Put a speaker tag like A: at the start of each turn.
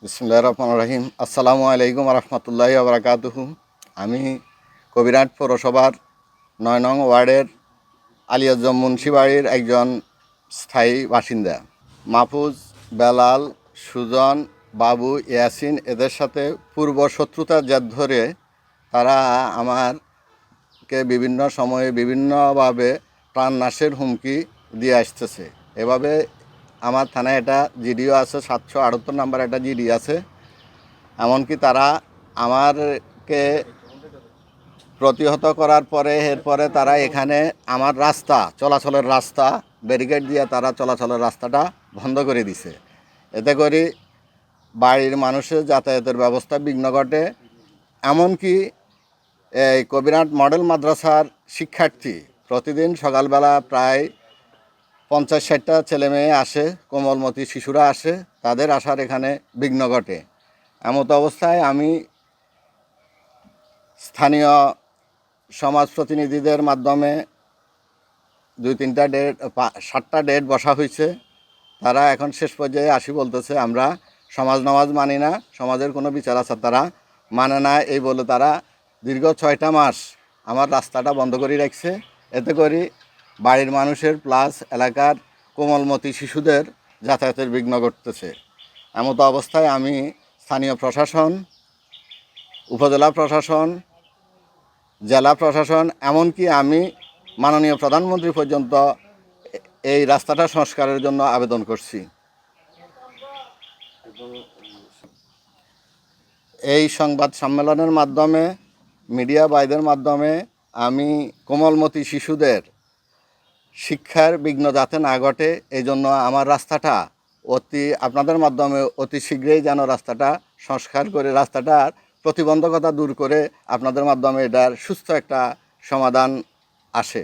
A: বিসমিল্লাহির রহমানির রহিম। আসসালামু আলাইকুম রহমতুল্লাহি ওয়া বারাকাতুহু। আমি কবিরহাট পৌরসভার ৯ নং ওয়ার্ডের আলিয়াজম মুন্সিবাড়ির একজন স্থায়ী বাসিন্দা। মাহফুজ, বেলাল, সুজন, বাবু, ইয়াসিন এদের সাথে পূর্ব শত্রুতার জের ধরে তারা আমারকে বিভিন্ন সময়ে বিভিন্নভাবে প্রাণনাশের হুমকি দিয়ে আসতেছে। এভাবে আমার থানায় একটা জিডিও আছে, ৭৭৮ নাম্বার একটা জিডি আছে। এমনকি তারা আমারকে প্রতিহত করার পরে এরপরে তারা এখানে আমার চলাচলের রাস্তা ব্যারিকেড দিয়ে তারা চলাচলের রাস্তাটা বন্ধ করে দিছে। এতে করে বাড়ির মানুষের যাতায়াতের ব্যবস্থা বিঘ্ন ঘটে। এমনকি এই কবিরহাট মডেল মাদ্রাসার শিক্ষার্থী প্রতিদিন সকালবেলা প্রায় ৫০-৬০টা ছেলে মেয়ে আসে, কোমলমতি শিশুরা আসে, তাদের আসার এখানে বিঘ্ন ঘটে। এমত অবস্থায় আমি স্থানীয় সমাজ প্রতিনিধিদের মাধ্যমে 7টা ডেট বসা হয়েছে। তারা এখন শেষ পর্যায়ে আসি বলতেছে আমরা সমাজ নামাজ মানি না, সমাজের কোনো বিচার আচার তারা মানে না, এই বলে তারা দীর্ঘ 6টা মাস আমার রাস্তাটা বন্ধ করে রাখছে। এতে করে বাড়ির মানুষের প্লাস এলাকার কোমলমতি শিশুদের যাতায়াতের বিঘ্ন ঘটতেছে। এমতো অবস্থায় আমি স্থানীয় প্রশাসন, উপজেলা প্রশাসন, জেলা প্রশাসন, এমনকি আমি মাননীয় প্রধানমন্ত্রী পর্যন্ত এই রাস্তাটা সংস্কারের জন্য আবেদন করছি। এই সংবাদ সম্মেলনের মাধ্যমে, মিডিয়া ভাইদের মাধ্যমে আমি কোমলমতি শিশুদের শিক্ষার বিঘ্ন যাতে না ঘটে, এই জন্য আমার রাস্তাটা আপনাদের মাধ্যমে অতি শীঘ্রই যেন রাস্তাটা সংস্কার করে রাস্তাটার প্রতিবন্ধকতা দূর করে আপনাদের মাধ্যমে এটার সুস্থ একটা সমাধান আসে।